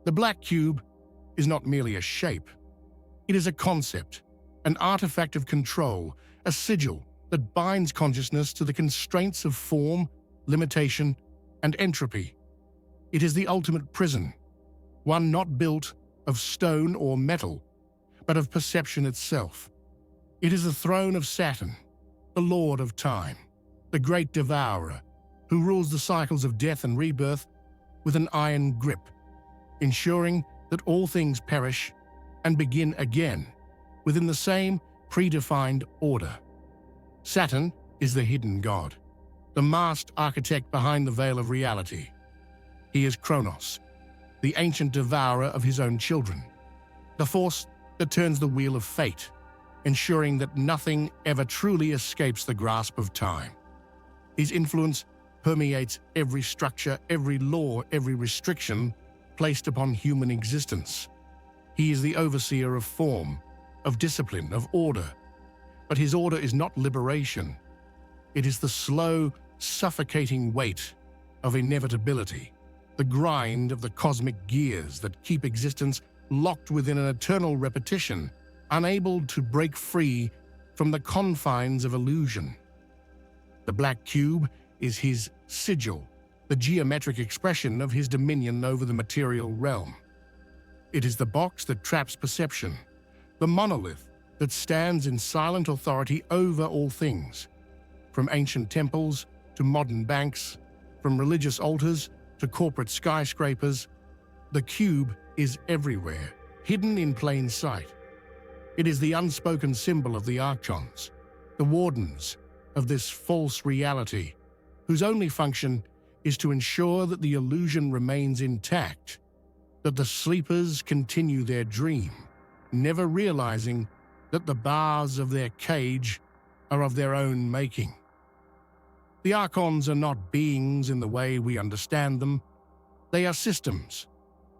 The black cube is not merely a shape. It is a concept, an artifact of control, a sigil that binds consciousness to the constraints of form, limitation, and entropy. It is the ultimate prison, one not built of stone or metal, but of perception itself. It is the throne of Saturn, the Lord of Time, the great devourer, who rules the cycles of death and rebirth with an iron grip, ensuring that all things perish and begin again within the same predefined order. Saturn is the hidden god, the masked architect behind the veil of reality. He is Kronos, the ancient devourer of his own children, the force that turns the wheel of fate, ensuring that nothing ever truly escapes the grasp of time. His influence permeates every structure, every law, every restriction placed upon human existence. He is the overseer of form, of discipline, of order. But his order is not liberation. It is the slow, suffocating weight of inevitability, the grind of the cosmic gears that keep existence locked within an eternal repetition, unable to break free from the confines of illusion. The black cube is his sigil, the geometric expression of his dominion over the material realm. It is the box that traps perception, the monolith that stands in silent authority over all things, from ancient temples to modern banks, from religious altars to corporate skyscrapers. The cube is everywhere, hidden in plain sight. It is the unspoken symbol of the Archons, the wardens of this false reality, whose only function is to ensure that the illusion remains intact, that the sleepers continue their dream, never realizing that the bars of their cage are of their own making. The Archons are not beings in the way we understand them. They are systems,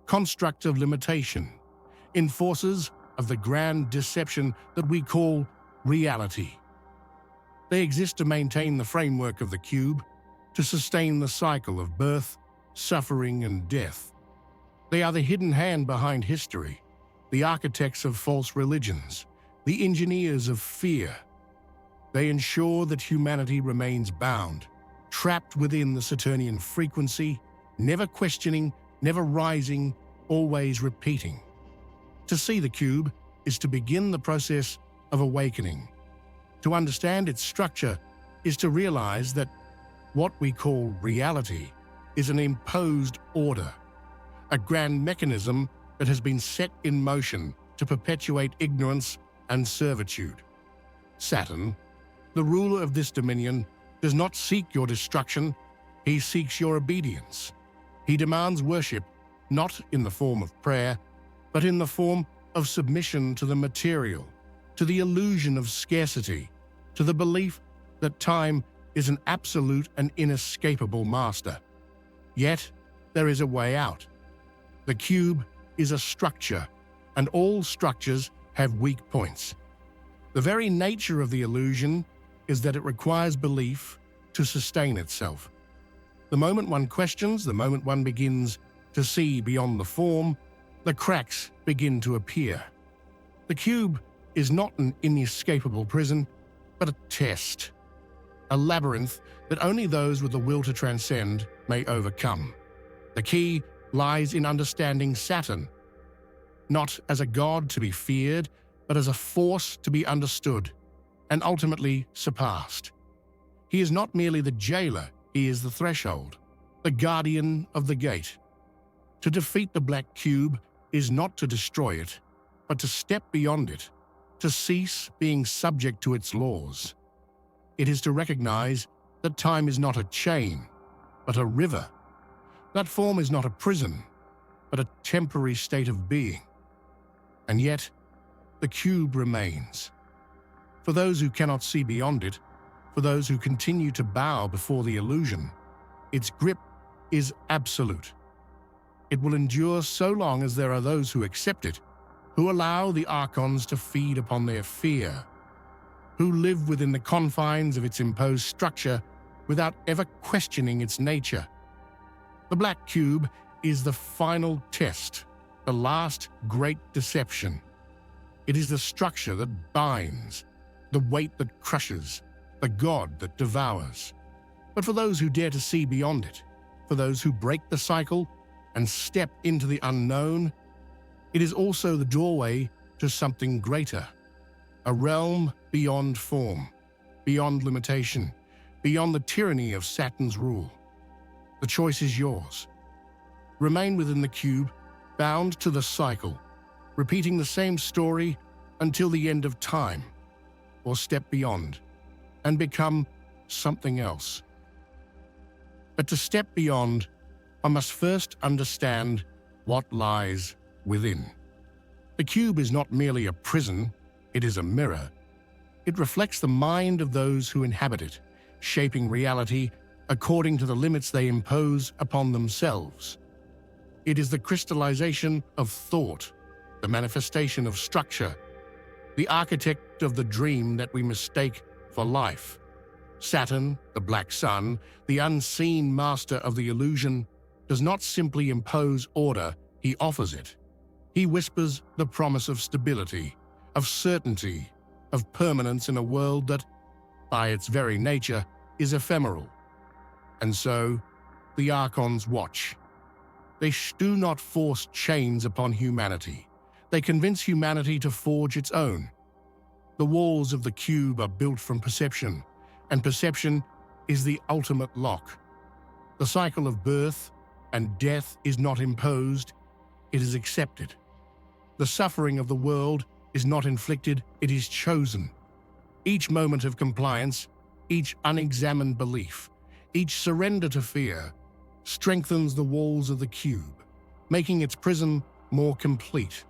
constructs of limitation, enforcers of the grand deception that we call reality. They exist to maintain the framework of the cube, to sustain the cycle of birth, suffering, and death. They are the hidden hand behind history, the architects of false religions, the engineers of fear. They ensure that humanity remains bound, trapped within the Saturnian frequency, never questioning, never rising, always repeating. To see the cube is to begin the process of awakening. To understand its structure is to realize that what we call reality is an imposed order, a grand mechanism that has been set in motion to perpetuate ignorance and servitude. Saturn, the ruler of this dominion, does not seek your destruction, he seeks your obedience. He demands worship, not in the form of prayer, but in the form of submission to the material, to the illusion of scarcity, to the belief that time is an absolute and inescapable master. Yet, there is a way out. The cube is a structure, and all structures have weak points. The very nature of the illusion is that it requires belief to sustain itself. The moment one questions, the moment one begins to see beyond the form, the cracks begin to appear. The cube is not an inescapable prison, but a test, a labyrinth that only those with the will to transcend may overcome. The key lies in understanding Saturn, not as a god to be feared, but as a force to be understood and ultimately surpassed. He is not merely the jailer, he is the threshold, the guardian of the gate. To defeat the black cube is not to destroy it, but to step beyond it, to cease being subject to its laws. It is to recognize that time is not a chain, but a river. That form is not a prison, but a temporary state of being. And yet, the cube remains. For those who cannot see beyond it, for those who continue to bow before the illusion, its grip is absolute. It will endure so long as there are those who accept it, who allow the Archons to feed upon their fear, who live within the confines of its imposed structure without ever questioning its nature. The black cube is the final test the last great deception. It is the structure that binds, the weight that crushes, the God that devours. But for those who dare to see beyond it, for those who break the cycle and step into the unknown, it is also the doorway to something greater, a realm beyond form, beyond limitation, beyond the tyranny of Saturn's rule. The choice is yours. Remain within the cube, bound to the cycle, repeating the same story until the end of time, or step beyond and become something else. But to step beyond, I must first understand what lies within. The cube is not merely a prison, it is a mirror. It reflects the mind of those who inhabit it, shaping reality according to the limits they impose upon themselves. It is the crystallization of thought, the manifestation of structure, the architect of the dream that we mistake for life. Saturn, the black sun, the unseen master of the illusion, does not simply impose order, he offers it. He whispers the promise of stability, of certainty, of permanence in a world that, by its very nature, is ephemeral. And so, the Archons watch. They do not force chains upon humanity. They convince humanity to forge its own. The walls of the cube are built from perception, and perception is the ultimate lock. The cycle of birth and death is not imposed, it is accepted. The suffering of the world is not inflicted, it is chosen. Each moment of compliance, each unexamined belief, each surrender to fear, strengthens the walls of the cube, making its prison more complete.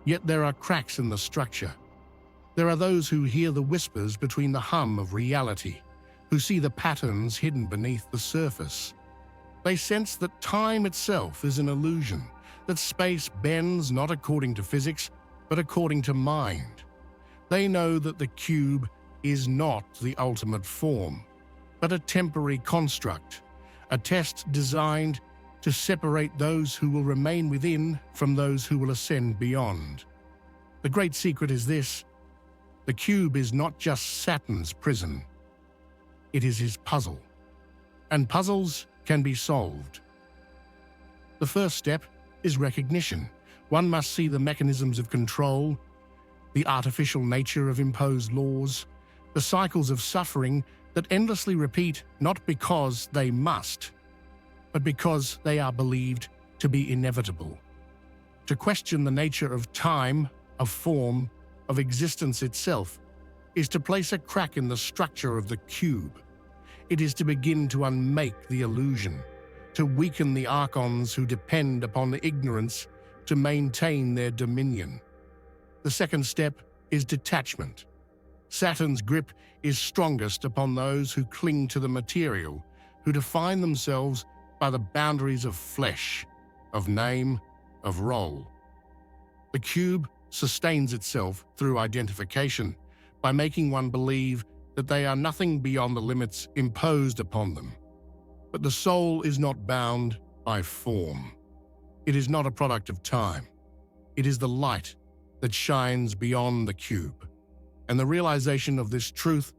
Yet there are cracks in the structure. There are those who hear the whispers between the hum of reality, who see the patterns hidden beneath the surface. They sense that time itself is an illusion, that space bends not according to physics, but according to mind. They know that the cube is not the ultimate form, but a temporary construct, a test designed to separate those who will remain within from those who will ascend beyond. The great secret is this: the cube is not just Saturn's prison, it is his puzzle. And puzzles can be solved. The first step is recognition. One must see the mechanisms of control, the artificial nature of imposed laws, the cycles of suffering that endlessly repeat not because they must, but because they are believed to be inevitable. To question the nature of time, of form, of existence itself, is to place a crack in the structure of the cube. It is to begin to unmake the illusion, to weaken the Archons who depend upon the ignorance to maintain their dominion. The second step is detachment. Saturn's grip is strongest upon those who cling to the material, who define themselves by the boundaries of flesh, of name, of role. The cube sustains itself through identification, by making one believe that they are nothing beyond the limits imposed upon them. But the soul is not bound by form. It is not a product of time. It is the light that shines beyond the cube. And the realization of this truth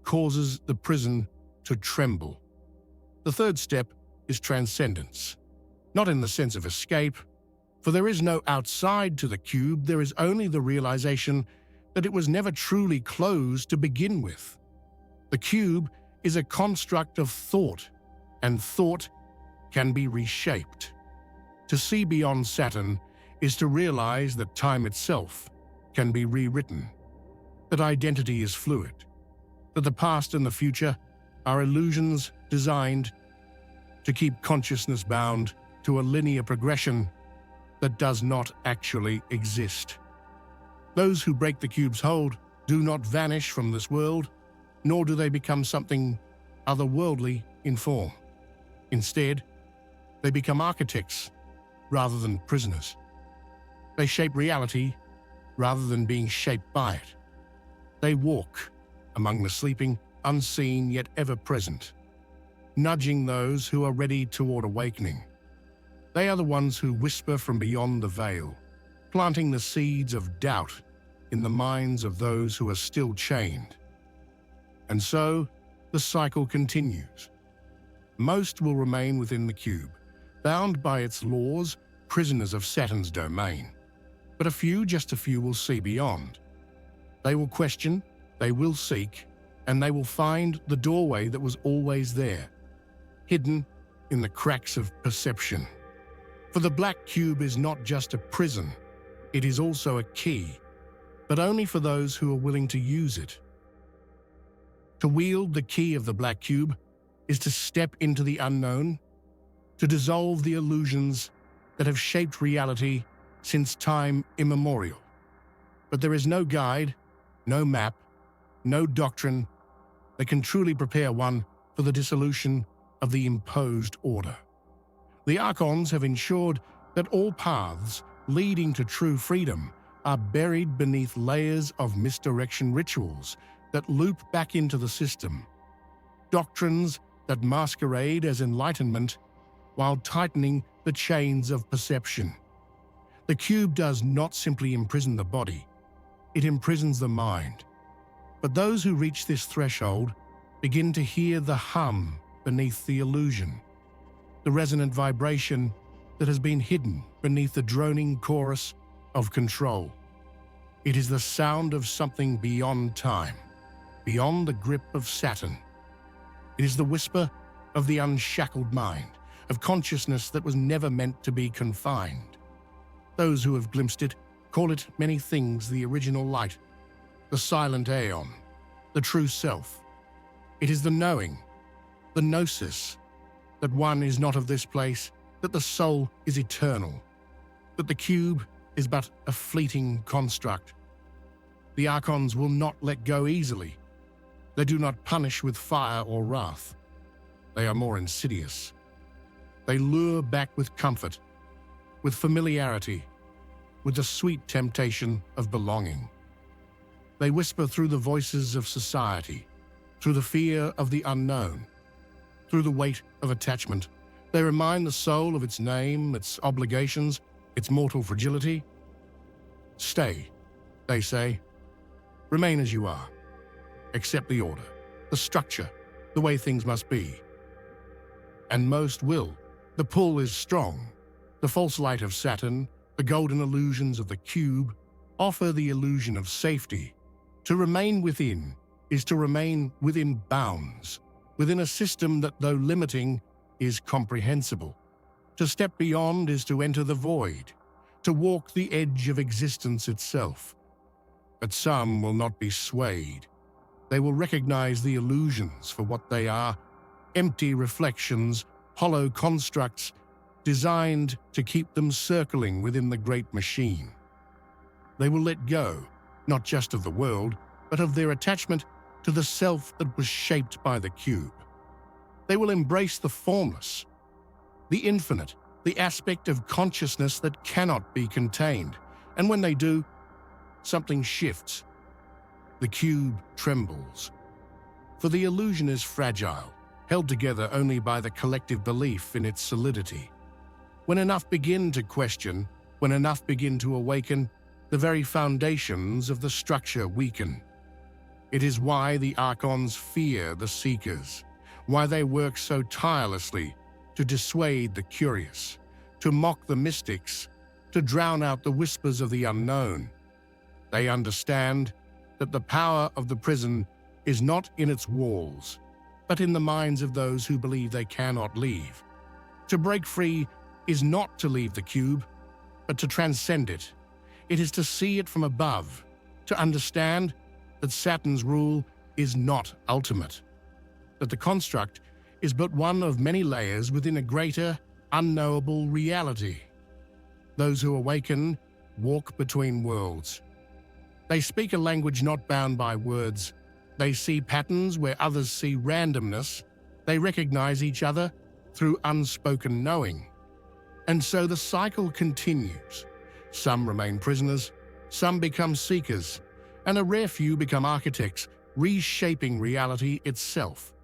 causes the prison to tremble. The third step is transcendence, not in the sense of escape, for there is no outside to the cube, there is only the realization that it was never truly closed to begin with. The cube is a construct of thought, and thought can be reshaped. To see beyond Saturn is to realize that time itself can be rewritten, that identity is fluid, that the past and the future are illusions designed to keep consciousness bound to a linear progression that does not actually exist. Those who break the cube's hold do not vanish from this world, nor do they become something otherworldly in form. Instead, they become architects rather than prisoners. They shape reality rather than being shaped by it. They walk among the sleeping, unseen yet ever present, nudging those who are ready toward awakening. They are the ones who whisper from beyond the veil, planting the seeds of doubt in the minds of those who are still chained. And so, the cycle continues. Most will remain within the cube, bound by its laws, prisoners of Saturn's domain. But just a few will see beyond. They will question, they will seek, and they will find the doorway that was always there, hidden in the cracks of perception. For the black cube is not just a prison, it is also a key, but only for those who are willing to use it. To wield the key of the black cube is to step into the unknown, to dissolve the illusions that have shaped reality since time immemorial. But there is no guide, no map, no doctrine that can truly prepare one for the dissolution of the imposed order. The Archons have ensured that all paths leading to true freedom are buried beneath layers of misdirection rituals that loop back into the system, doctrines that masquerade as enlightenment while tightening the chains of perception. The cube does not simply imprison the body, it imprisons the mind. But those who reach this threshold begin to hear the hum beneath the illusion, the resonant vibration that has been hidden beneath the droning chorus of control. It is the sound of something beyond time, beyond the grip of Saturn. It is the whisper of the unshackled mind, of consciousness that was never meant to be confined. Those who have glimpsed it call it many things: the original light, the silent aeon, the true self. It is the knowing, the gnosis, that one is not of this place, that the soul is eternal, that the cube is but a fleeting construct. The Archons will not let go easily. They do not punish with fire or wrath. They are more insidious. They lure back with comfort, with familiarity, with the sweet temptation of belonging. They whisper through the voices of society, through the fear of the unknown, through the weight of attachment. They remind the soul of its name, its obligations, its mortal fragility. Stay, they say. Remain as you are. Accept the order, the structure, the way things must be. And most will. The pull is strong. The false light of Saturn, the golden illusions of the cube, offer the illusion of safety. To remain within is to remain within bounds, within a system that, though limiting, is comprehensible. To step beyond is to enter the void, to walk the edge of existence itself. But some will not be swayed. They will recognize the illusions for what they are: empty reflections, hollow constructs designed to keep them circling within the great machine. They will let go, not just of the world, but of their attachment to the self that was shaped by the cube. They will embrace the formless, the infinite, the aspect of consciousness that cannot be contained. And when they do, something shifts. The cube trembles. For the illusion is fragile, held together only by the collective belief in its solidity. When enough begin to question, when enough begin to awaken, the very foundations of the structure weaken. It is why the Archons fear the Seekers, why they work so tirelessly to dissuade the curious, to mock the mystics, to drown out the whispers of the unknown. They understand that the power of the prison is not in its walls, but in the minds of those who believe they cannot leave. To break free is not to leave the cube, but to transcend it. It is to see it from above, to understand that Saturn's rule is not ultimate, that the construct is but one of many layers within a greater, unknowable reality. Those who awaken walk between worlds. They speak a language not bound by words. They see patterns where others see randomness. They recognize each other through unspoken knowing. And so the cycle continues. Some remain prisoners, some become seekers, and a rare few become architects, reshaping reality itself.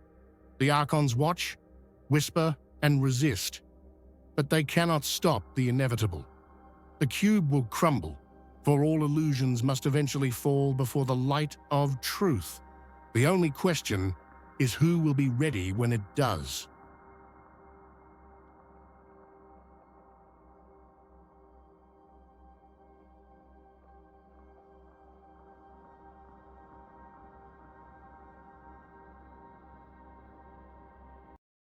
The Archons watch, whisper, and resist. but they cannot stop the inevitable. The cube will crumble, for all illusions must eventually fall before the light of truth. The only question is who will be ready when it does.